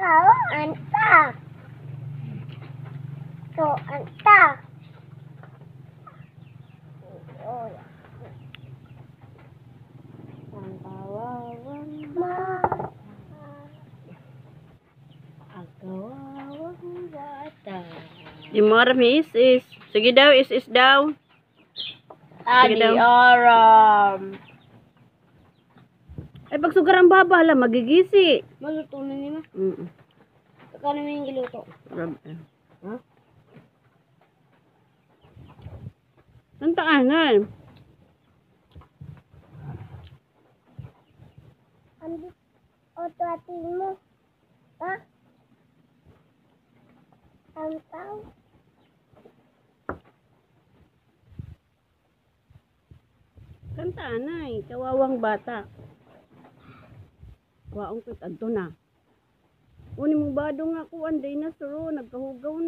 Kau anta. Kau anta. Ang kawawang bata. Ang kawawang bata. Di more is. Sige daw, is daw. Adi daw. aram. Ay, pag sugar ang baba, hala, magigisi. Maluto na niya. Mm. Saka naman yung giluto. Ha? Ang taanan. Ambil oto ating mo. Ha? Ang tao. Ang taanay, kawawang bata. Waong kit adto na. Uni mo ba nga ko anday na suro, nagkahugaw